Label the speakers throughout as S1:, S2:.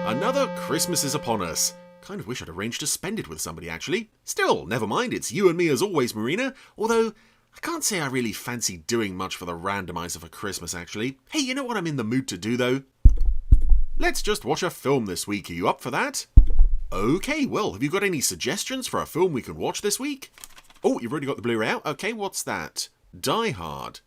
S1: Another Christmas is upon us. Kind of wish I'd arranged to spend it with somebody, actually. Still, never mind, it's you and me as always, Marina. Although, I can't say I really fancy doing much for the randomizer for Christmas, actually. Hey, you know what I'm in the mood to do, though? Let's just watch a film this week. Are you up for that? Okay, well, have you got any suggestions for a film we can watch this week? Oh, you've already got the Blu-ray out? Okay, what's that? Die Hard.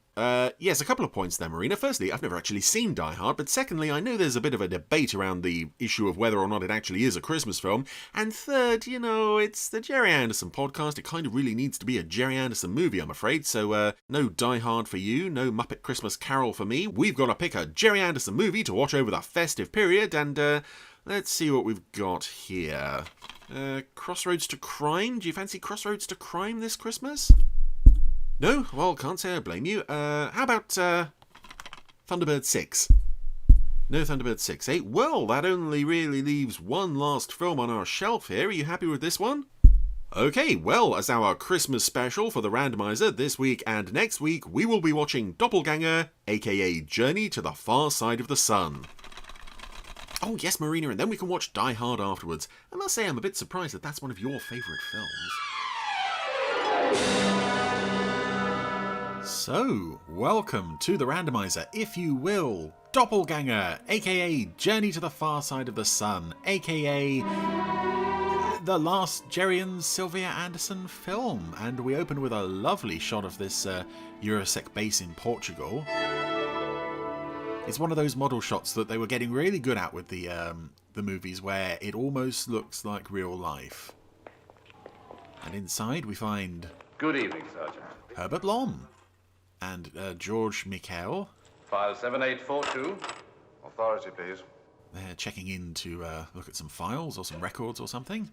S1: Yes, a couple of points there, Marina. Firstly, I've never actually seen Die Hard, but secondly, I know there's a bit of a debate around the issue of whether or not it actually is a Christmas film. And third, you know, it's the Jerry Anderson podcast. It kind of really needs to be a Jerry Anderson movie, I'm afraid. So, no Die Hard for you, no Muppet Christmas Carol for me. We've got to pick a Jerry Anderson movie to watch over the festive period, and, let's see what we've got here. Crossroads to Crime? Do you fancy Crossroads to Crime this Christmas? No? Well, can't say I blame you. How about, Thunderbird 6? No Thunderbird 6, eh? Well, that only really leaves one last film on our shelf here. Are you happy with this one? Okay, well, as our Christmas special for the randomizer this week and next week, we will be watching Doppelgänger, aka Journey to the Far Side of the Sun. Oh yes, Marina, and then we can watch Die Hard afterwards. I must say I'm a bit surprised that that's one of your favourite films. So, welcome to the randomizer, if you will. Doppelgänger, aka Journey to the Far Side of the Sun, aka the last Jerry and Sylvia Anderson film. And we open with a lovely shot of this Eurosec base in Portugal. It's one of those model shots that they were getting really good at with the movies, where it almost looks like real life. And inside we find...
S2: Good evening, Sergeant.
S1: Herbert Lom. And George Michael.
S2: File 7842. Authority, please.
S1: They're checking in to look at some files or some records or something.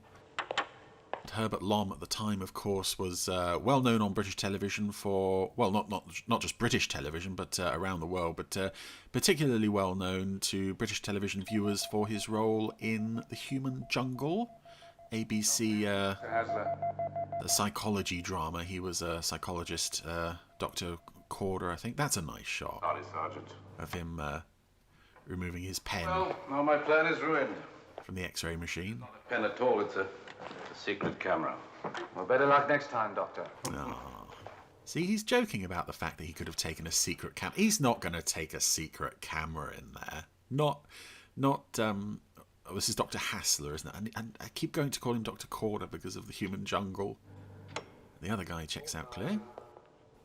S1: And Herbert Lom at the time, of course, was well known on British television for, well, not just British television, but around the world, but particularly well known to British television viewers for his role in The Human Jungle, ABC, the psychology drama. He was a psychologist, Dr. Corder, I think. That's a nice shot.
S2: Sorry, Sergeant.
S1: Of him removing his pen.
S2: Well, now my plan is ruined.
S1: From the X-ray machine.
S2: Not a pen at all, it's a secret camera. Well, better luck next time, Doctor.
S1: Oh. See, he's joking about the fact that he could have taken a secret camera. He's not going to take a secret camera in there. Not, oh, this is Dr. Hassler, isn't it? And I keep going to call him Dr. Corder because of The Human Jungle. The other guy checks out clear.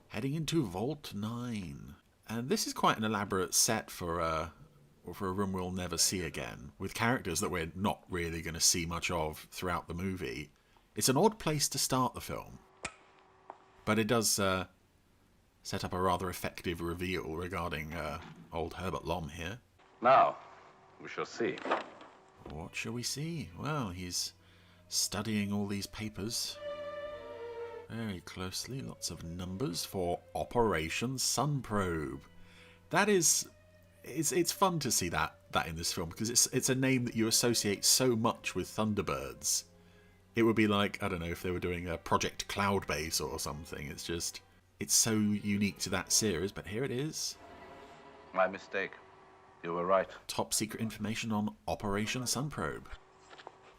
S1: Heading into Vault 9. And this is quite an elaborate set for a room we'll never see again, with characters that we're not really going to see much of throughout the movie. It's an odd place to start the film, but it does set up a rather effective reveal regarding old Herbert Lom here.
S2: Now, we shall see.
S1: What shall we see? Well, he's studying all these papers very closely. Lots of numbers for Operation Sun Probe. That is... It's fun to see that in this film, because it's a name that you associate so much with Thunderbirds. It would be like, I don't know, if they were doing a Project Cloudbase or something. It's just, it's so unique to that series, but here it is.
S2: My mistake. You were right.
S1: Top secret information on Operation Sun Probe,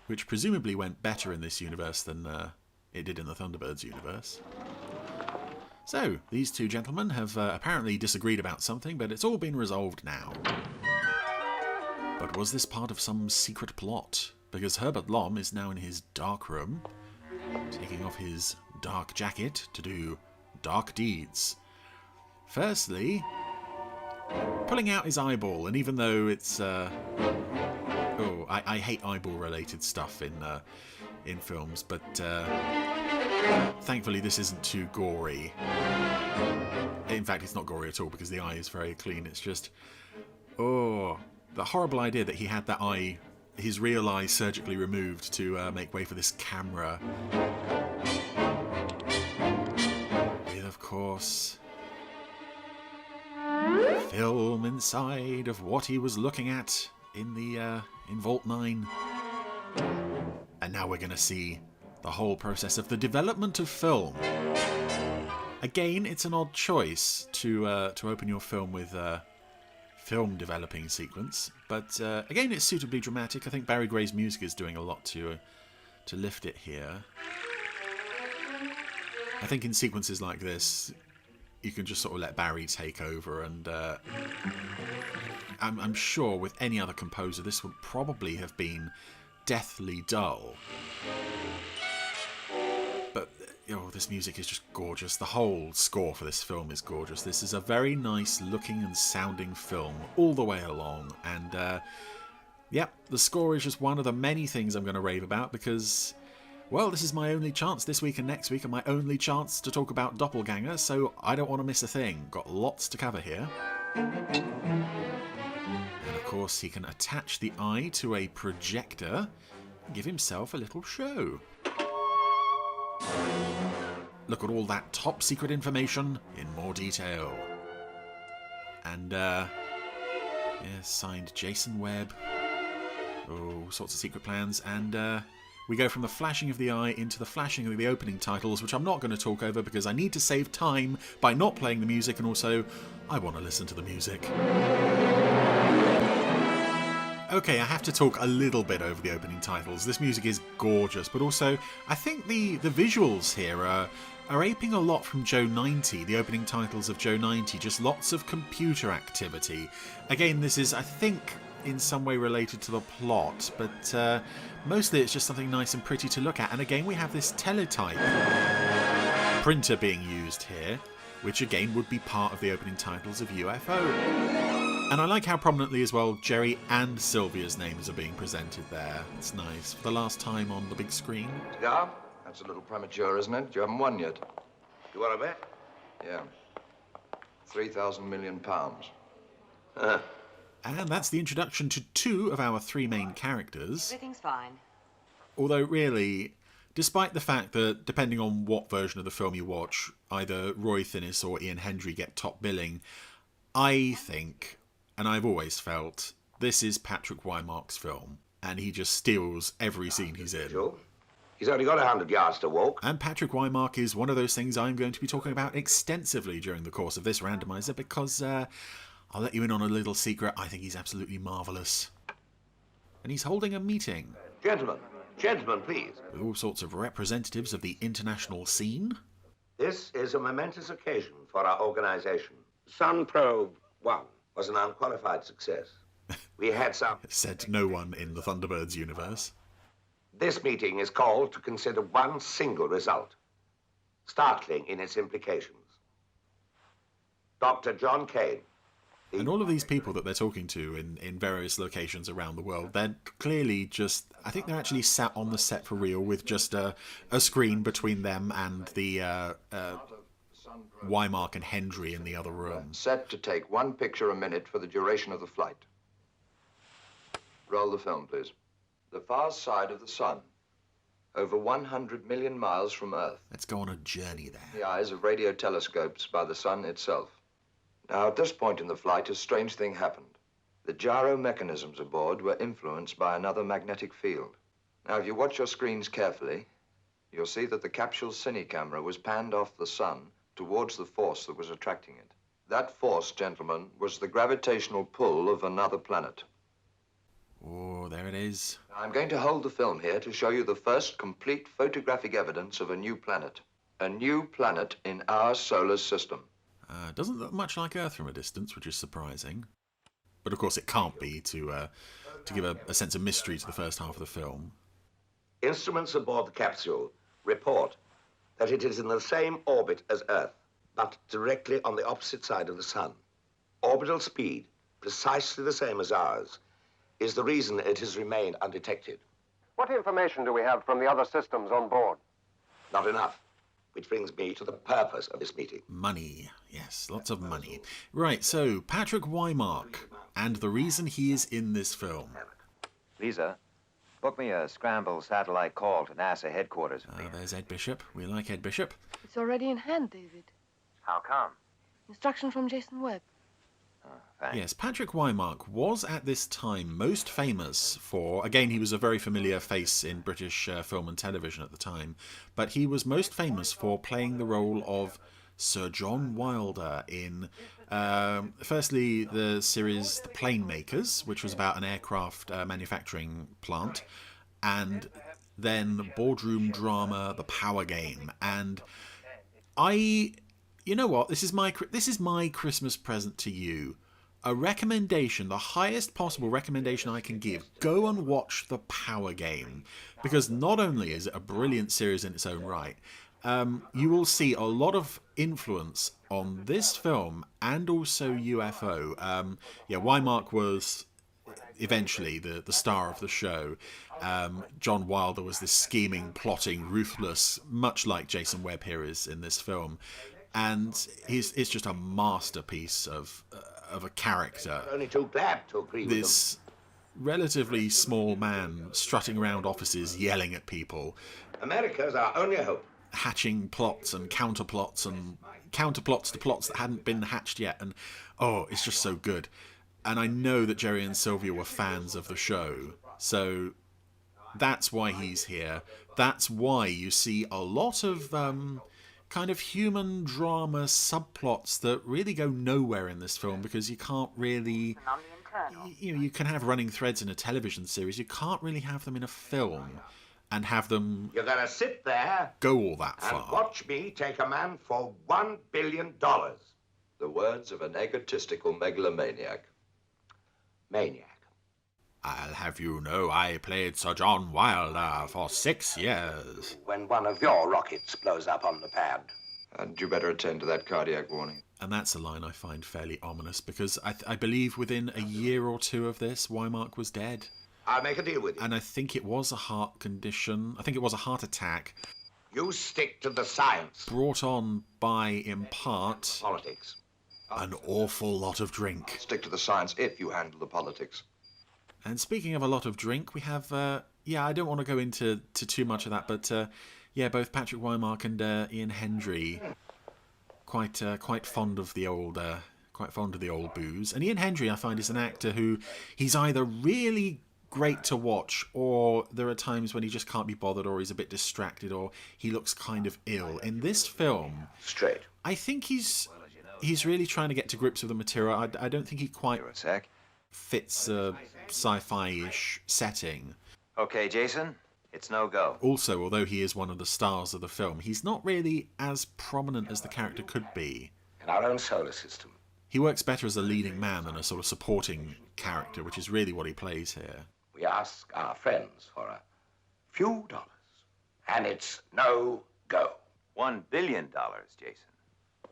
S1: which presumably went better in this universe than it did in the Thunderbirds universe. So, these two gentlemen have apparently disagreed about something, but it's all been resolved now. But was this part of some secret plot? Because Herbert Lom is now in his dark room, taking off his dark jacket to do dark deeds. Firstly, pulling out his eyeball, and even though it's... I hate eyeball-related stuff in films, but thankfully this isn't too gory. In fact, it's not gory at all, because the eye is very clean. It's just... oh, the horrible idea that he had that eye, his real eye, surgically removed to make way for this camera. With, of course, film inside of what he was looking at in Vault 9. And now we're going to see the whole process of the development of film. Again, it's an odd choice to open your film with film developing sequence. But again, it's suitably dramatic. I think Barry Gray's music is doing a lot to lift it here. I think in sequences like this, you can just sort of let Barry take over, and I'm sure with any other composer this would probably have been deathly dull. But this music is just gorgeous. The whole score for this film is gorgeous. This is a very nice looking and sounding film all the way along, and the score is just one of the many things I'm going to rave about, because, well, this is my only chance this week and next week, and my only chance to talk about Doppelgänger, so I don't want to miss a thing. Got lots to cover here. And of course, he can attach the eye to a projector and give himself a little show. Look at all that top secret information in more detail. And, signed Jason Webb. Oh, sorts of secret plans. And, we go from the flashing of the eye into the flashing of the opening titles, which I'm not going to talk over because I need to save time by not playing the music, and also I want to listen to the music. Okay, I have to talk a little bit over the opening titles. This music is gorgeous, but also I think the visuals here are aping a lot from Joe 90, the opening titles of Joe 90, just lots of computer activity. Again, this is, I think, in some way related to the plot, but mostly it's just something nice and pretty to look at. And again, we have this teletype printer being used here, which again would be part of the opening titles of UFO. And I like how prominently as well Jerry and Sylvia's names are being presented there. It's nice. For the last time on the big screen.
S3: Yeah, that's a little premature, isn't it? You haven't won yet.
S2: You want to bet?
S3: Yeah. 3,000 million pounds.
S1: And that's the introduction to two of our three main characters.
S4: Everything's fine.
S1: Although really, despite the fact that depending on what version of the film you watch, either Roy Thinnis or Ian Hendry get top billing, I think, and I've always felt, this is Patrick Wymark's film, and he just steals every scene he's in.
S2: Sure. He's only got 100 yards to walk.
S1: And Patrick Wymark is one of those things I'm going to be talking about extensively during the course of this randomizer, because I'll let you in on a little secret. I think he's absolutely marvellous. And he's holding a meeting.
S2: Gentlemen, please.
S1: With all sorts of representatives of the international scene.
S2: This is a momentous occasion for our organization. Sun Probe 1 was an unqualified success. We had some...
S1: Said no one in the Thunderbirds universe.
S2: This meeting is called to consider one single result, startling in its implications. Dr. John Kane.
S1: And all of these people that they're talking to in various locations around the world, they're clearly just... I think they're actually sat on the set for real with just a screen between them and the Wymark and Hendry in the other room.
S3: Set to take one picture a minute for the duration of the flight. Roll the film, please. The far side of the sun, over 100 million miles from Earth.
S1: Let's go on a journey there.
S3: The eyes of radio telescopes by the sun itself. Now, at this point in the flight, a strange thing happened. The gyro mechanisms aboard were influenced by another magnetic field. Now, if you watch your screens carefully, you'll see that the capsule's cine camera was panned off the sun towards the force that was attracting it. That force, gentlemen, was the gravitational pull of another planet.
S1: Oh, there it is.
S3: I'm going to hold the film here to show you the first complete photographic evidence of a new planet. A new planet in our solar system.
S1: Doesn't look much like Earth from a distance, which is surprising. But of course it can't be to give a sense of mystery to the first half of the film.
S2: Instruments aboard the capsule report that it is in the same orbit as Earth, but directly on the opposite side of the sun. Orbital speed, precisely the same as ours, is the reason it has remained undetected.
S5: What information do we have from the other systems on board?
S2: Not enough. Which brings me to the purpose of this meeting.
S1: Money. Yes, lots of money. Right, so Patrick Wymark, and the reason he is in this film.
S6: Lisa, book me a scramble satellite call to NASA headquarters.
S1: There's Ed Bishop. We like Ed Bishop.
S4: It's already in hand, David.
S6: How come?
S4: Instruction from Jason Webb.
S6: Thanks.
S1: Yes, Patrick Wymark was at this time most famous for, again, he was a very familiar face in British film and television at the time, but he was most famous for playing the role of Sir John Wilder in, firstly, the series The Plane Makers, which was about an aircraft manufacturing plant, and then the boardroom drama The Power Game. And you know what? This is my Christmas present to you. A recommendation, the highest possible recommendation I can give. Go and watch The Power Game, because not only is it a brilliant series in its own right, you will see a lot of influence on this film and also UFO. Wymark was eventually the star of the show. John Wilder was this scheming, plotting, ruthless, much like Jason Webb here is in this film. And it's just a masterpiece of a character.
S2: I'm only too glad to agree with them.
S1: This relatively small man strutting around offices yelling at people.
S2: America's our only hope.
S1: Hatching plots and counterplots to plots that hadn't been hatched yet. And oh, it's just so good. And I know that Jerry and Sylvia were fans of the show. So that's why he's here. That's why you see a lot of kind of human drama subplots that really go nowhere in this film, because you can't really, you can have running threads in a television series, you can't really have them in a film and have them
S2: You're gonna sit there
S1: go all that
S2: and
S1: far.
S2: watch me take a man for $1 billion.
S3: The words of an egotistical megalomaniac.
S2: Maniac.
S1: I'll have you know I played Sir John Wilder for 6 years.
S2: When one of your rockets blows up on the pad.
S3: Hadn't you better attend to that cardiac warning?
S1: And that's a line I find fairly ominous, because I believe within a year or two of this, Wymark was dead.
S2: I'll make a deal with you.
S1: And I think it was a heart condition. I think it was a heart attack.
S2: You stick to the science.
S1: Brought on by, in part,
S2: Politics.
S1: an awful lot of drink.
S3: Stick to the science if you handle the politics.
S1: And speaking of a lot of drink, we have, I don't want to go into too much of that, but both Patrick Wymark and Ian Hendry, quite fond of the old booze. And Ian Hendry, I find, is an actor who he's either really great to watch, or there are times when he just can't be bothered, or he's a bit distracted, or he looks kind of ill. In this film,
S2: Straight.
S1: I think he's really trying to get to grips with the material. I don't think he quite
S6: Here a sec.
S1: fits a sci-fi-ish setting.
S6: Okay, Jason, it's no go.
S1: Also, although he is one of the stars of the film, he's not really as prominent as the character could be.
S2: In our own solar system.
S1: He works better as a leading man than a sort of supporting character, which is really what he plays here.
S2: We ask our friends for a few dollars. And it's no go.
S6: $1 billion, Jason.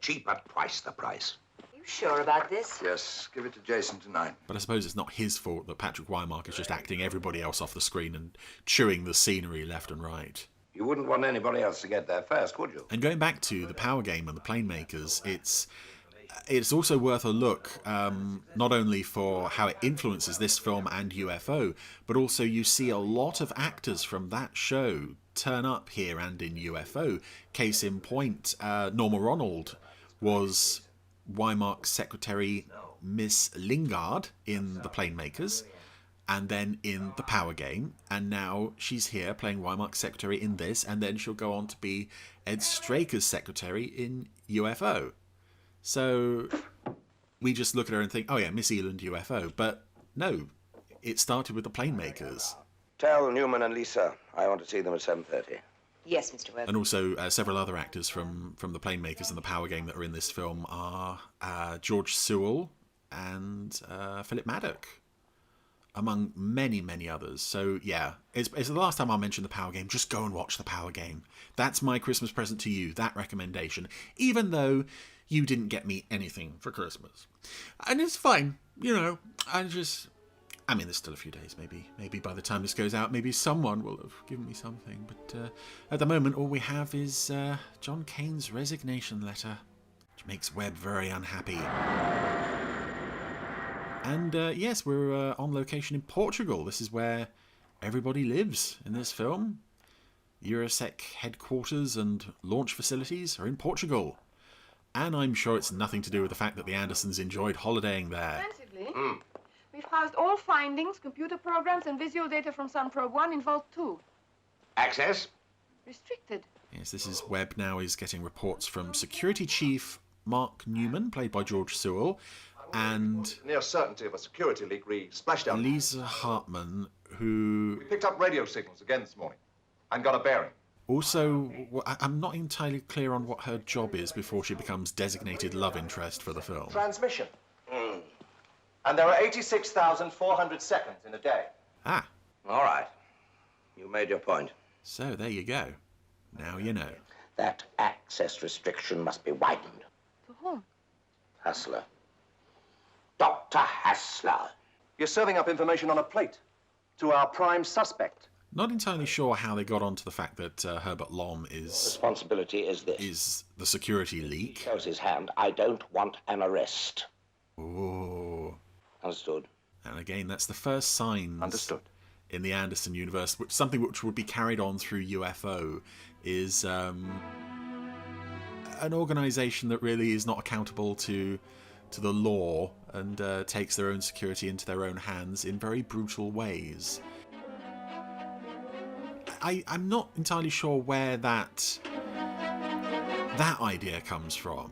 S2: Cheap at twice the price.
S7: You sure about this?
S3: Yes, give it to Jason tonight.
S1: But I suppose it's not his fault that Patrick Wymark is just acting everybody else off the screen and chewing the scenery left and right.
S2: You wouldn't want anybody else to get there first, would you?
S1: And going back to The Power Game and The Plane Makers, it's also worth a look, not only for how it influences this film and UFO, but also you see a lot of actors from that show turn up here and in UFO. Case in point, Norma Ronald was Wymark's secretary, Miss Lingard, in The Plane Makers, and then in The Power Game, and now she's here playing Wymark's secretary in this, and then she'll go on to be Ed Straker's secretary in UFO. So we just look at her and think, oh yeah, Miss Eland UFO. But no, it started with The Plane Makers.
S2: Tell Newman and Lisa I want to see them at 7:30.
S7: Yes, Mr. Webb.
S1: And also several other actors from The Plane Makers and The Power Game that are in this film are George Sewell and Philip Maddock, among many, many others. So yeah, it's the last time I'll mention The Power Game. Just go and watch The Power Game. That's my Christmas present to you, that recommendation. Even though you didn't get me anything for Christmas. And it's fine, you know. There's still a few days, maybe by the time this goes out, maybe someone will have given me something. But at the moment, all we have is John Kane's resignation letter, which makes Webb very unhappy. And yes, we're on location in Portugal. This is where everybody lives in this film. Eurosec headquarters and launch facilities are in Portugal. And I'm sure it's nothing to do with the fact that the Andersons enjoyed holidaying there.
S4: Extensively. We've housed all findings, computer programs, and visual data from Sun Probe 1 in Vault 2.
S2: Access?
S4: Restricted.
S1: Yes, this is Webb now is getting reports from Security Chief Mark Newman, played by George Sewell, and
S8: Near certainty of a security leak, we splashed out.
S1: Lisa Hartman, who
S8: We picked up radio signals again this morning and got a bearing.
S1: also, I'm not entirely clear on what her job is before she becomes designated love interest for the film.
S9: Transmission. And there are 86,400 seconds in a day.
S1: Ah,
S2: All right. You made your point.
S1: so there you go. Now you know.
S2: That access restriction must be widened.
S4: To whom?
S2: Hassler. Dr. Hassler.
S9: You're serving up information on a plate to our prime suspect.
S1: Not entirely sure how they got onto the fact that Herbert Lom is
S2: Responsibility is this.
S1: the security leak.
S2: Shows his hand. I don't want an arrest.
S1: Ooh.
S2: Understood.
S1: And again, that's the first signs
S9: Understood.
S1: in the Anderson universe, something which would be carried on through UFO, is an organisation that really is not accountable to the law and takes their own security into their own hands in very brutal ways. I'm not entirely sure where that idea comes from.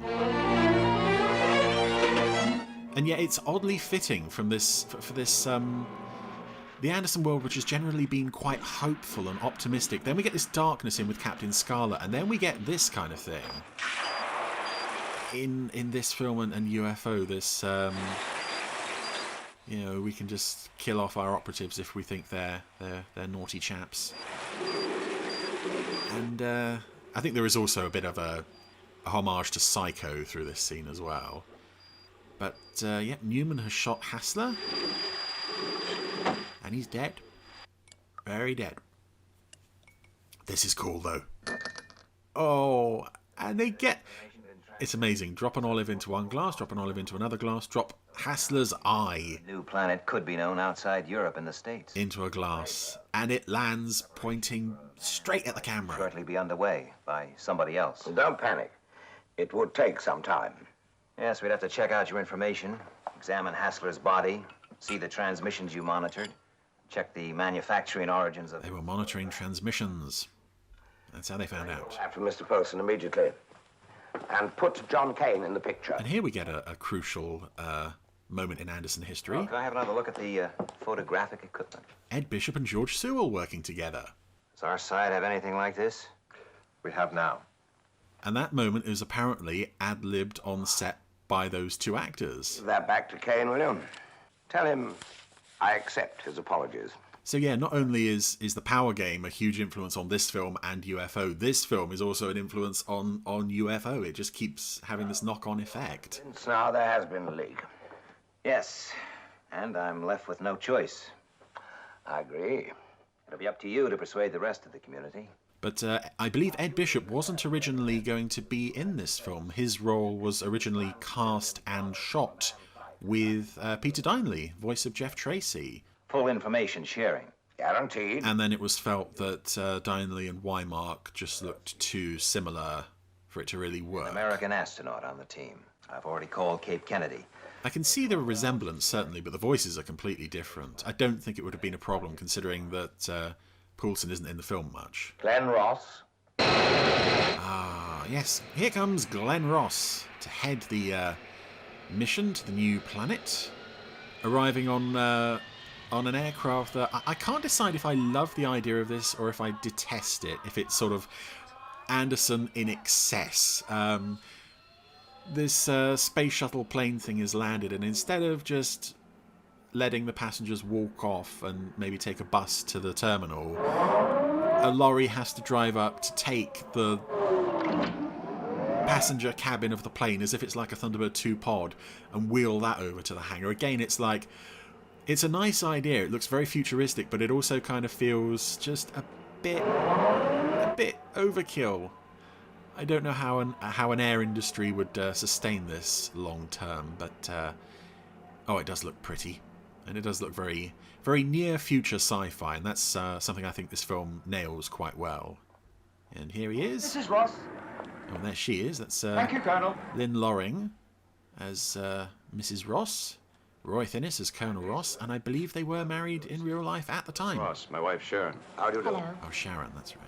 S1: And yet it's oddly fitting from this for this the Anderson world, which has generally been quite hopeful and optimistic. Then we get this darkness in with Captain Scarlet, and then we get this kind of thing in this film and UFO. This we can just kill off our operatives if we think they're naughty chaps. And I think there is also a bit of a homage to Psycho through this scene as well. But yeah, Newman has shot Hassler. And he's dead. Very dead. This is cool, though. Oh, and they get... It's amazing. Drop an olive into one glass, drop an olive into another glass, drop Hassler's eye...
S6: New planet could be known outside Europe and the States.
S1: ...into a glass. And it lands pointing straight at the camera.
S6: Shortly be underway by somebody else.
S2: Don't panic. It would take some time.
S6: Yes, we'd have to check out your information, examine Hassler's body, see the transmissions you monitored, check the manufacturing origins of...
S1: They were monitoring transmissions. That's how they found out.
S2: After Mr. Polson immediately. And put John Kane in the picture.
S1: And here we get a crucial moment in Anderson history.
S6: Oh, can I have another look at the photographic equipment?
S1: Ed Bishop and George Sewell working together.
S6: Does our side have anything like this?
S9: We have now.
S1: And that moment is apparently ad-libbed on set by those two actors.
S2: Give that back to Kane, will you? Tell him I accept his apologies.
S1: So yeah, not only is the Power Game a huge influence on this film and UFO, this film is also an influence on UFO. It just keeps having this knock-on effect.
S2: Since now there has been a leak.
S6: Yes, and I'm left with no choice.
S2: I agree.
S6: It'll be up to you to persuade the rest of the community.
S1: But I believe Ed Bishop wasn't originally going to be in this film. His role was originally cast and shot with Peter Dineley, voice of Jeff Tracy.
S6: Full information sharing.
S2: Guaranteed.
S1: And then it was felt that Dineley and Wymark just looked too similar for it to really work.
S6: An American astronaut on the team. I've already called Cape Kennedy.
S1: I can see the resemblance, certainly, but the voices are completely different. I don't think it would have been a problem, considering that Poulsen isn't in the film much.
S2: Glenn Ross.
S1: Ah, yes. Here comes Glenn Ross to head the mission to the new planet, arriving on an aircraft that I can't decide if I love the idea of this or if I detest it, if it's sort of Anderson in excess. This space shuttle plane thing has landed, and instead of just letting the passengers walk off and maybe take a bus to the terminal, a lorry has to drive up to take the passenger cabin of the plane as if it's like a Thunderbird 2 pod and wheel that over to the hangar. Again, it's like, it's a nice idea. It looks very futuristic, but it also kind of feels just a bit overkill. I don't know how an air industry would sustain this long term, but oh, it does look pretty, and it does look very, very near future sci-fi, and that's something I think this film nails quite well. And here he is.
S9: This is Ross.
S1: Oh, and there she is. That's
S9: Thank you, Colonel.
S1: Lynn Loring as Mrs. Ross, Roy Thinnis as Colonel Ross, and I believe they were married in real life at the time.
S3: Ross, my wife Sharon.
S2: How do you do?
S4: Hello.
S1: Oh, Sharon, that's right.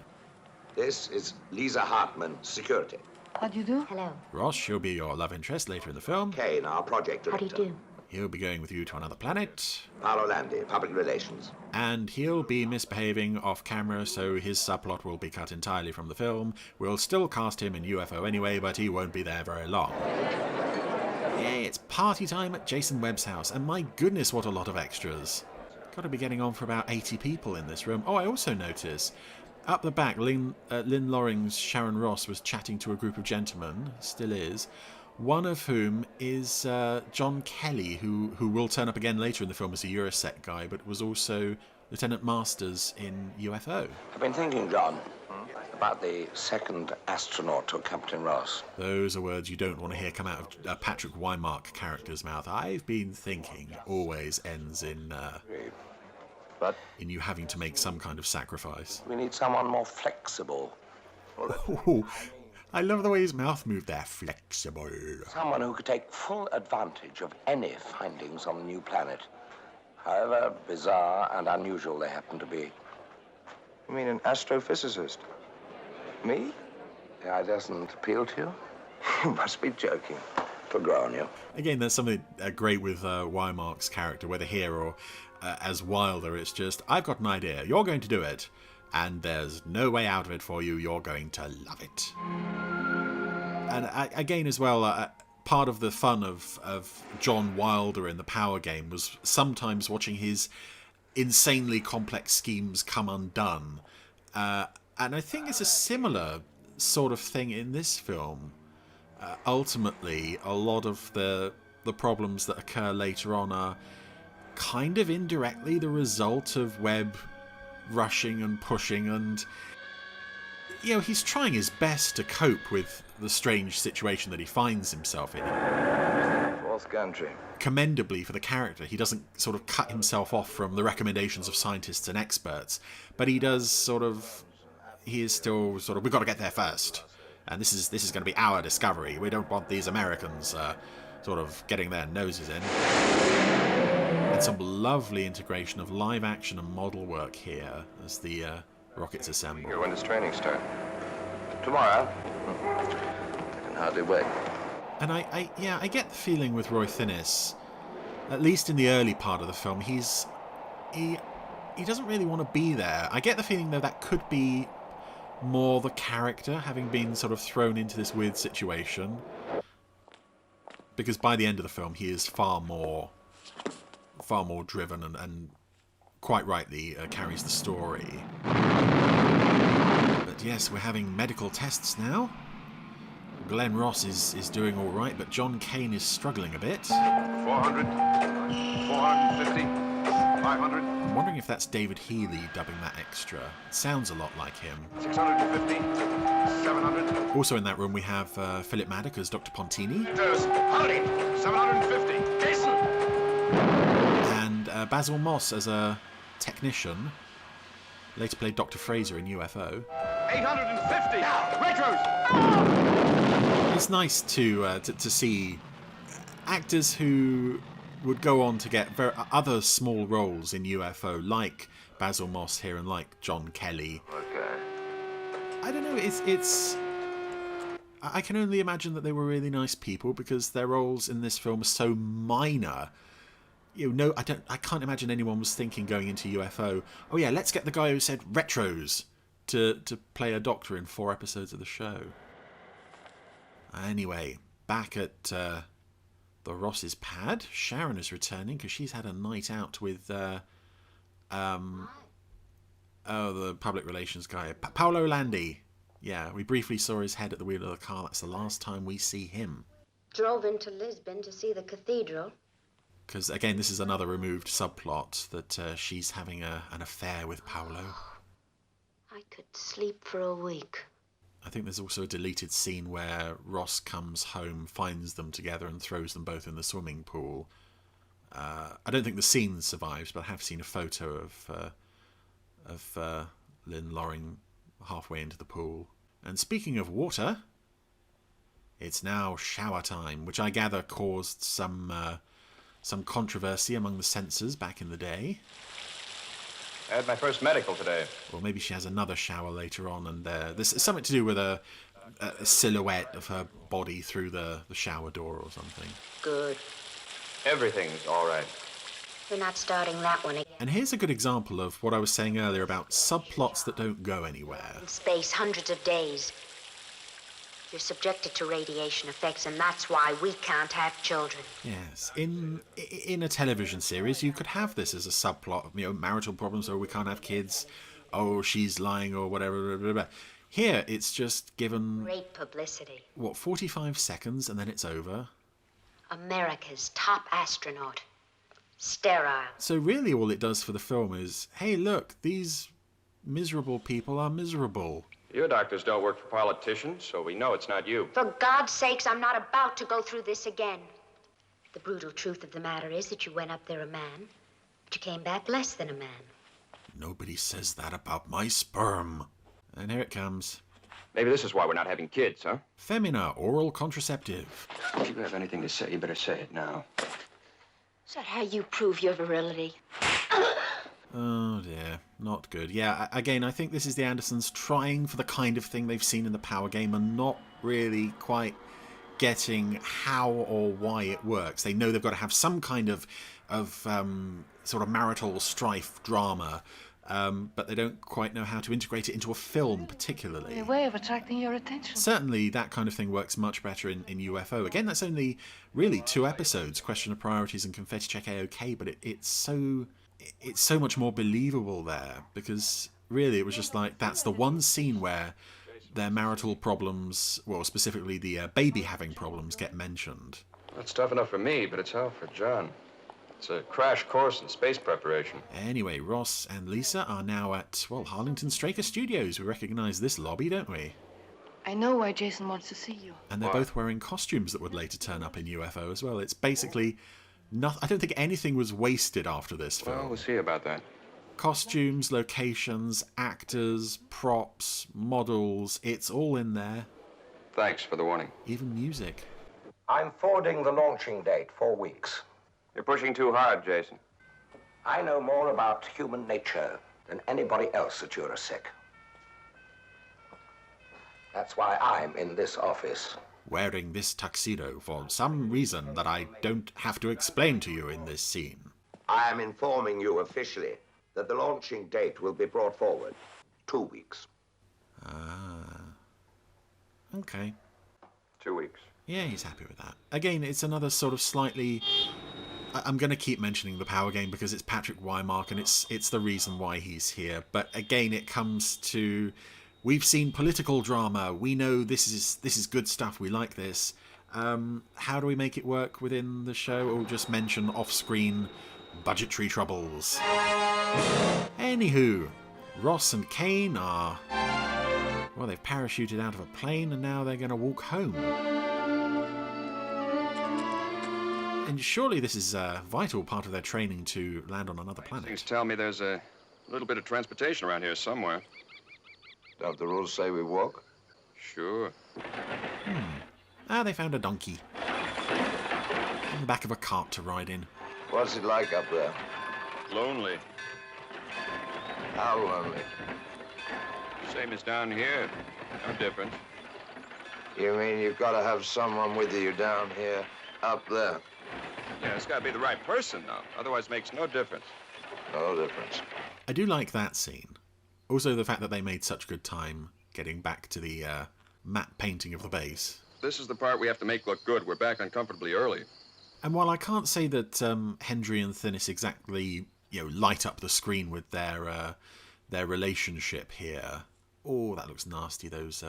S2: This is Lisa Hartman, security.
S4: How do you do?
S7: Hello.
S1: Ross, she'll be your love interest later in the film.
S2: Kane, our project
S7: How do
S2: director.
S7: you do?
S1: He'll be going with you to another planet.
S2: Paolo Landi, public relations.
S1: And he'll be misbehaving off camera, so his subplot will be cut entirely from the film. We'll still cast him in UFO anyway, but he won't be there very long. Yay, it's party time at Jason Webb's house, and my goodness, what a lot of extras. Got to be getting on for about 80 people in this room. Oh, I also notice, up the back, Lynn Loring's Sharon Ross was chatting to a group of gentlemen, still is, one of whom is John Kelly, who will turn up again later in the film as a Eurosec guy, but was also Lieutenant Masters in UFO.
S2: I've been thinking, John, about the second astronaut to Captain Ross.
S1: Those are words you don't want to hear come out of a Patrick Wymark character's mouth. I've been thinking always ends in
S2: But
S1: in you having to make some kind of sacrifice.
S2: we need someone more flexible.
S1: Oh, I love the way his mouth moved there. Flexible.
S2: Someone who could take full advantage of any findings on the new planet, however bizarre and unusual they happen to be.
S3: You mean an astrophysicist? Me?
S2: The idea doesn't appeal to you? You must be joking. To grow on you.
S1: Again, there's something great with Wymark's character, whether here or as Wilder. It's just, I've got an idea. You're going to do it. And there's no way out of it for you. You're going to love it. And again, as well, part of the fun of John Wilder in the Power Game was sometimes watching his insanely complex schemes come undone. And I think it's a similar sort of thing in this film. Ultimately, a lot of the problems that occur later on are kind of indirectly the result of Webb rushing and pushing, and you know, he's trying his best to cope with the strange situation that he finds himself in.
S3: Fourth gantry.
S1: Commendably for the character, he doesn't sort of cut himself off from the recommendations of scientists and experts, but he does sort of, he is still sort of, we've got to get there first, and this is going to be our discovery. We don't want these Americans sort of getting their noses in. And some lovely integration of live action and model work here as the rockets assemble.
S3: When does training start?
S2: Tomorrow? I can hardly wait.
S1: And I get the feeling with Roy Thinnis, at least in the early part of the film, he doesn't really want to be there. I get the feeling though that could be more the character having been sort of thrown into this weird situation, because by the end of the film he is far more driven and quite rightly carries the story. But yes, we're having medical tests now. Glenn Ross is doing all right, but John Kane is struggling a bit.
S8: 400, 450, 500,
S1: I'm wondering if that's David Healy dubbing that extra. It sounds a lot like him.
S8: 650, 700.
S1: Also in that room we have Philip Maddock as Dr. Pontini.
S8: Hurry! 750. Jason!
S1: And Basil Moss as a technician. Later played Dr. Fraser in UFO.
S8: 850. Retros!
S1: It's nice to see actors who would go on to get other small roles in UFO, like Basil Moss here and like John Kelly.
S3: Okay.
S1: I don't know. It's. I can only imagine that they were really nice people because their roles in this film are so minor. You know, I can't imagine anyone was thinking going into UFO, oh yeah, let's get the guy who said retros to play a doctor in 4 episodes of the show. Anyway, back at the Ross's pad, Sharon is returning because she's had a night out with the public relations guy, Paolo Landi. Yeah, we briefly saw his head at the wheel of the car. That's the last time we see him.
S10: Drove into Lisbon to see the cathedral.
S1: Because, again, this is another removed subplot that she's having an affair with Paolo.
S10: I could sleep for a week.
S1: I think there's also a deleted scene where Ross comes home, finds them together and throws them both in the swimming pool. I don't think the scene survives, but I have seen a photo of Lynn Loring halfway into the pool. And speaking of water, it's now shower time, which I gather caused some controversy among the censors back in the day.
S11: I had my first medical today.
S1: Or maybe she has another shower later on, and there's something to do with a silhouette of her body through the shower door or something.
S10: Good.
S11: Everything's all right.
S10: We're not starting that one again.
S1: And here's a good example of what I was saying earlier about subplots that don't go anywhere.
S10: In space, hundreds of days. You're subjected to radiation effects, and that's why we can't have children.
S1: Yes, in a television series, you could have this as a subplot of, marital problems, or we can't have kids, oh, she's lying, or whatever. Blah, blah, blah. Here, it's just given...
S10: Great publicity.
S1: 45 seconds, and then it's over.
S10: America's top astronaut. Sterile.
S1: So really all it does for the film is, hey, look, these miserable people are miserable.
S11: Your doctors don't work for politicians, so we know it's not you.
S10: For God's sakes, I'm not about to go through this again. The brutal truth of the matter is that you went up there a man, but you came back less than a man.
S1: Nobody says that about my sperm. And here it comes.
S11: Maybe this is why we're not having kids, huh?
S1: Femina oral contraceptive.
S11: If you have anything to say, you better say it now.
S10: Is that how you prove your virility?
S1: Oh dear, not good. Yeah, again, I think this is the Andersons trying for the kind of thing they've seen in the Power game and not really quite getting how or why it works. They know they've got to have some kind of sort of marital strife drama, but they don't quite know how to integrate it into a film particularly.
S4: A way of attracting your attention.
S1: Certainly that kind of thing works much better in UFO. Again, that's only really 2 episodes, Question of Priorities and Confetti Check A-OK, but it's so much more believable there, because really it was just like, that's the one scene where their marital problems, well, specifically the baby having problems, get mentioned.
S11: That's tough enough for me, but it's hell for John. It's a crash course in space preparation.
S1: Anyway, Ross and Lisa are now at, well, Harlington Straker Studios. We recognise this lobby, don't we?
S4: I know why Jason wants to see you.
S1: And they're both wearing costumes that would later turn up in UFO as well. It's basically... I don't think anything was wasted after this film.
S11: Well, we'll see about that.
S1: Costumes, locations, actors, props, models, it's all in there.
S11: Thanks for the warning.
S1: Even music.
S2: I'm forwarding the launching date 4 weeks.
S11: You're pushing too hard, Jason.
S2: I know more about human nature than anybody else at Eurosec. That's why I'm in this office.
S1: Wearing this tuxedo for some reason that I don't have to explain to you in this scene.
S2: I am informing you officially that the launching date will be brought forward 2 weeks.
S1: Ah. Okay.
S11: 2 weeks.
S1: Yeah, he's happy with that. Again, it's another sort of slightly... I'm going to keep mentioning the Power game because it's Patrick Wymark and it's the reason why he's here. But again, it comes to... We've seen political drama. We know this is good stuff. We like this. How do we make it work within the show? Or just mention off-screen budgetary troubles. Anywho, Ross and Kane are... Well, they've parachuted out of a plane and now they're going to walk home. And surely this is a vital part of their training to land on another planet.
S11: Things tell me there's a little bit of transportation around here somewhere.
S3: Don't the rules say we walk?
S11: Sure.
S1: They found a donkey. On the back of a cart to ride in.
S3: What's it like up there?
S11: Lonely.
S3: How lonely?
S11: Same as down here. No difference.
S3: You mean you've got to have someone with you down here, up there?
S11: Yeah, it's got to be the right person, though. Otherwise, it makes no difference.
S3: No difference.
S1: I do like that scene. Also, the fact that they made such good time getting back to the matte painting of the base.
S11: This is the part we have to make look good. We're back uncomfortably early.
S1: And while I can't say that Hendry and Thinnis exactly, light up the screen with their relationship here. Oh, that looks nasty. Those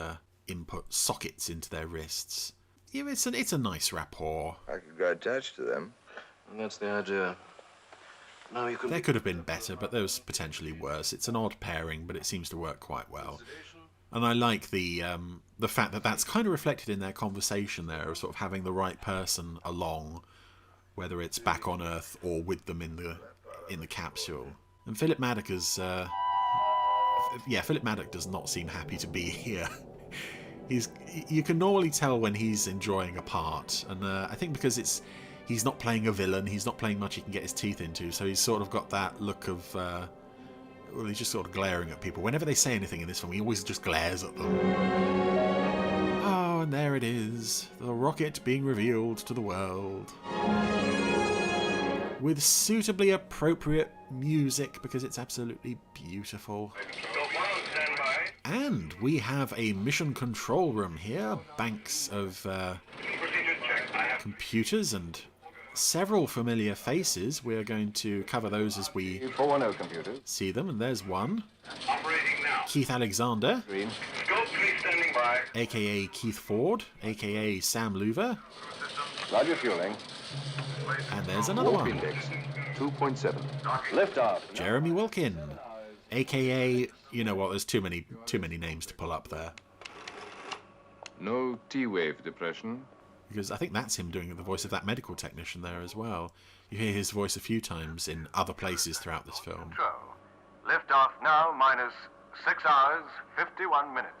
S1: input sockets into their wrists. Yeah, it's a nice rapport.
S3: I could go attached to them.
S11: And that's the idea. No, you
S1: There could have been better, but there was potentially worse. It's an odd pairing, but it seems to work quite well. And I like the fact that that's kind of reflected in their conversation there, of sort of having the right person along, whether it's back on Earth or with them in the capsule. And Philip Maddock is, Philip Maddock does not seem happy to be here. You can normally tell when he's enjoying a part, and I think because he's not playing a villain, he's not playing much he can get his teeth into, so he's sort of got that look of Well, he's just sort of glaring at people. Whenever they say anything in this film, he always just glares at them. Oh, and there it is. The rocket being revealed to the world. With suitably appropriate music, because it's absolutely beautiful. And we have a mission control room here. Banks of computers and several familiar faces. We're going to cover those as we see them. And there's one. Keith Alexander, a.k.a. Keith Ford, a.k.a. Sam Loover.
S11: Roger fueling.
S1: And there's another one.
S11: Index 2.7. Liftoff.
S1: Jeremy Wilkin, a.k.a. You know what? There's too many names to pull up there.
S11: No T-wave depression.
S1: Because I think that's him doing the voice of that medical technician there as well. You hear his voice a few times in other places throughout this film.
S5: Liftoff now, minus 6 hours, 51 minutes.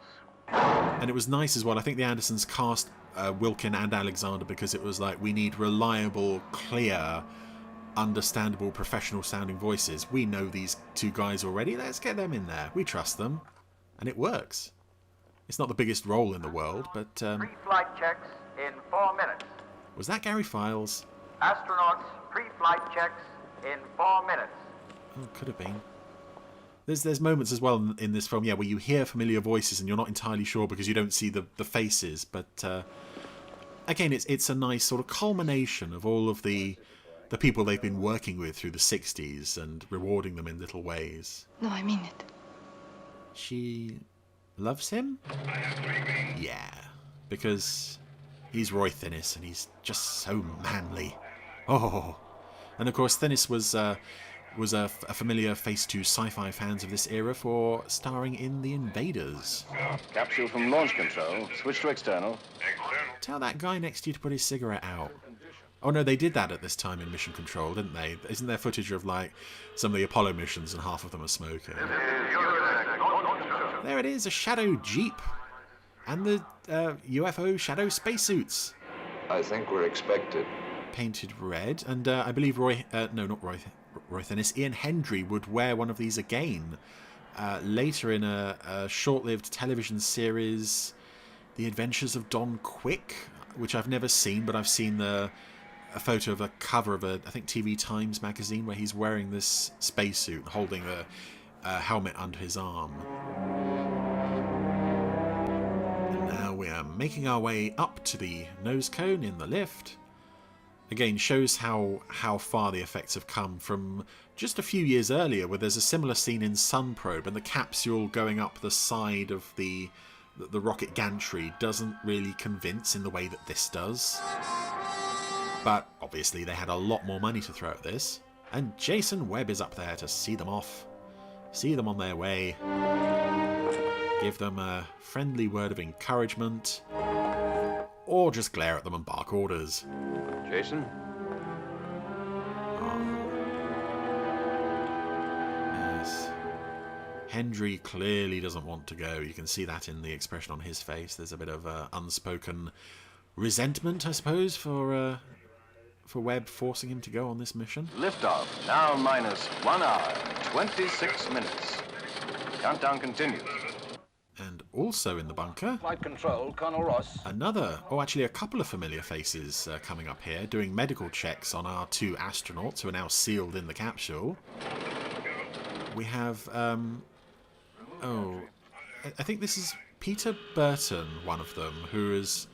S1: And it was nice as well. I think the Andersons cast Wilkin and Alexander because it was like, we need reliable, clear, understandable, professional-sounding voices. We know these two guys already. Let's get them in there. We trust them. And it works. It's not the biggest role in the world, but...
S5: Pre-flight checks in 4 minutes.
S1: Was that Gary Files?
S5: Astronauts, pre-flight checks in 4 minutes.
S1: Oh, could have been. There's moments as well in this film, yeah, where you hear familiar voices and you're not entirely sure because you don't see the faces. But again, it's a nice sort of culmination of all of the people they've been working with through the 60s and rewarding them in little ways.
S4: No, I mean it.
S1: She loves him? Yeah, because he's Roy Thinnis and he's just so manly. Oh, and of course Thinnis was a familiar face to sci-fi fans of this era for starring in The Invaders.
S11: Capsule from launch control. Switch to external.
S1: Tell that guy next to you to put his cigarette out. Oh no, they did that at this time in Mission Control, didn't they? Isn't there footage of like some of the Apollo missions and half of them are smoking? There it is, a Shadow Jeep. And the UFO Shadow spacesuits.
S3: I think we're expected.
S1: Painted red. And I believe Roy Thinnis, Ian Hendry would wear one of these again later in a short-lived television series, The Adventures of Don Quick, which I've never seen, but I've seen a photo of a cover of I think TV Times magazine where he's wearing this spacesuit, holding a helmet under his arm. And now we are making our way up to the nose cone in the lift. Again, shows how far the effects have come from just a few years earlier, where there's a similar scene in Sun Probe, and the capsule going up the side of the rocket gantry doesn't really convince in the way that this does. But obviously they had a lot more money to throw at this, and Jason Webb is up there to see them off, see them on their way, give them a friendly word of encouragement, or just glare at them and bark orders.
S11: Jason?
S1: Yes. Hendry clearly doesn't want to go. You can see that in the expression on his face. There's a bit of unspoken resentment, I suppose, for Webb forcing him to go on this mission.
S11: Liftoff. Now minus 1 hour, 26 minutes. Countdown continues.
S1: And also in the bunker,
S8: Flight control, Colonel Ross.
S1: actually a couple of familiar faces coming up here, doing medical checks on our two astronauts who are now sealed in the capsule. We have, I think this is Peter Burton, one of them, who is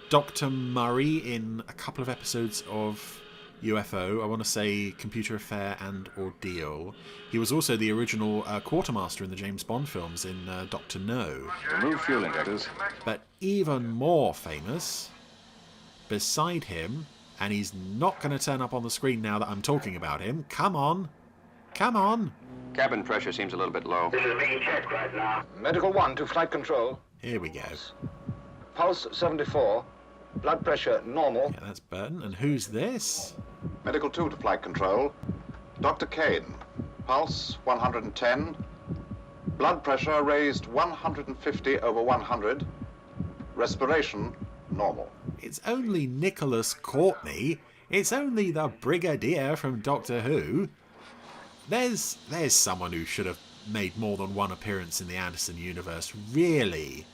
S1: Dr. Murray in a couple of episodes of UFO, I want to say Computer Affair and Ordeal. He was also the original quartermaster in the James Bond films in Dr. No.
S11: Remove fuel injectors.
S1: But even more famous, beside him, and he's not going to turn up on the screen now that I'm talking about him. Come on. Come on.
S11: Cabin pressure seems a little bit low.
S5: This is being checked right now.
S8: Medical 1 to flight control.
S1: Here we go.
S8: Pulse 74. Blood pressure normal.
S1: Yeah, that's Burton. And who's this?
S12: Medical 2 to flight control. Dr. Kane. Pulse 110. Blood pressure raised 150 over 100. Respiration normal.
S1: It's only Nicholas Courtney. It's only the Brigadier from Doctor Who. There's someone who should have made more than one appearance in the Anderson universe, really.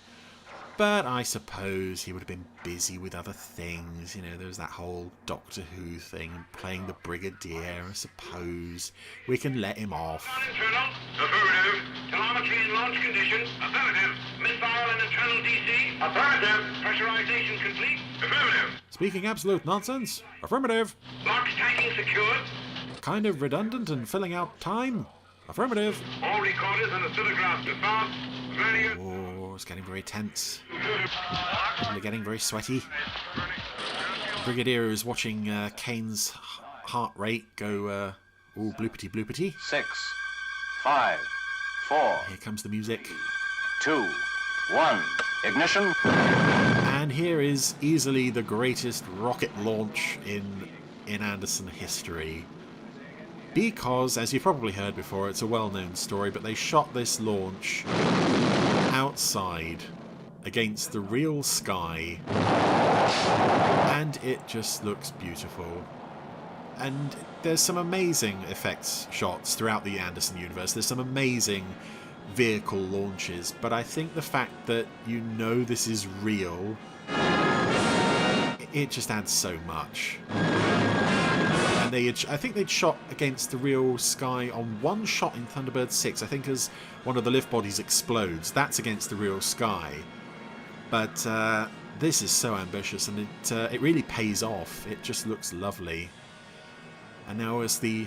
S1: But I suppose he would have been busy with other things. You know, there was that whole Doctor Who thing, playing the Brigadier. I suppose we can let him off.
S5: Affirmative. Telemetry in launch condition. Affirmative. Missile and internal DC. Affirmative. Pressurization complete. Affirmative.
S1: Speaking absolute nonsense. Affirmative.
S5: Lock tanking secured.
S1: Kind of redundant and filling out time. Affirmative.
S5: All recorders and oscillographs to fast.
S1: Oh, it's getting very tense. And they're getting very sweaty. Brigadier is watching Kane's heart rate go, all bloopity bloopity.
S9: 6, 5, 4.
S1: Here comes the music.
S9: 2, 1. Ignition.
S1: And here is easily the greatest rocket launch in Anderson history. Because, as you've probably heard before, it's a well-known story, but they shot this launch outside against the real sky, and it just looks beautiful. And there's some amazing effects shots throughout the Anderson universe. There's some amazing vehicle launches, but I think the fact that you know this is real, it just adds so much. And I think they'd shot against the real sky on one shot in Thunderbird 6, I think, as one of the lift bodies explodes. That's against the real sky. But this is so ambitious, and it really pays off. It just looks lovely. And now as the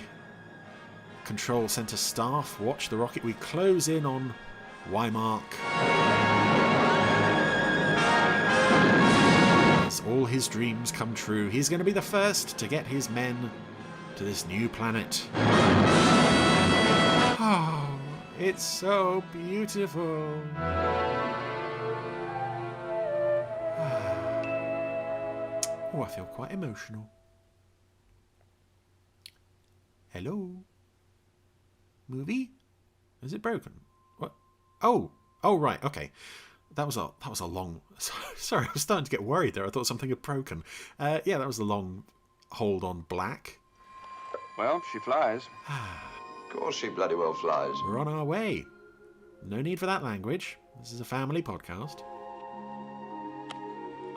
S1: Control Center staff watch the rocket, we close in on Wymark. As all his dreams come true, he's going to be the first to get his men to this new planet. Oh, it's so beautiful. Oh, I feel quite emotional. Hello? Movie? Is it broken? What? Oh, right, okay. That was a long... Sorry, I was starting to get worried there. I thought something had broken. Yeah, that was the long hold on Black.
S11: Well, she flies.
S3: Of course she bloody well flies.
S1: We're on our way. No need for that language. This is a family podcast.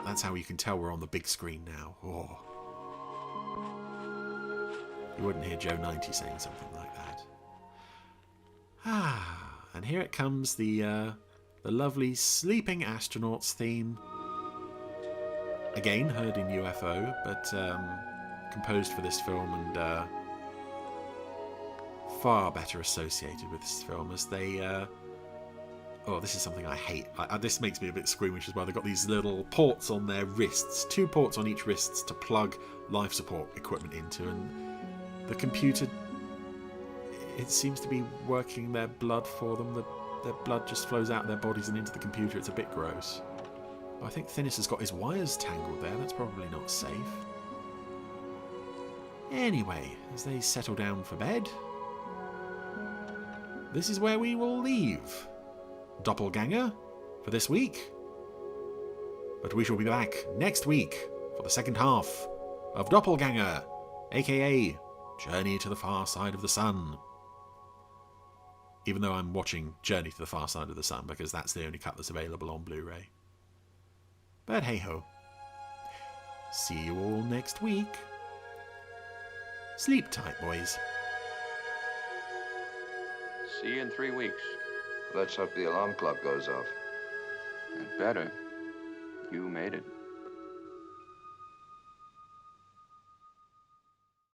S1: That's how you can tell we're on the big screen now. Oh. You wouldn't hear Joe 90 saying something like that. And here it comes, the lovely Sleeping Astronauts theme. Again, heard in UFO, but composed for this film and far better associated with this film, as they... oh, this is something I hate. This makes me a bit squeamish as well. They've got these little ports on their wrists, 2 ports on each wrists to plug life support equipment into, and the computer, it seems to be working their blood for them. Their blood just flows out of their bodies and into the computer. It's a bit gross. I think Thinis has got his wires tangled there. That's probably not safe. Anyway, as they settle down for bed, this is where we will leave Doppelgänger for this week. But we shall be back next week for the second half of Doppelgänger, aka Journey to the Far Side of the Sun. Even though I'm watching Journey to the Far Side of the Sun because that's the only cut that's available on Blu-ray. But hey ho. See you all next week. Sleep tight, boys.
S11: See you in 3 weeks.
S3: Let's hope the alarm clock goes off.
S11: I'd better. You made it.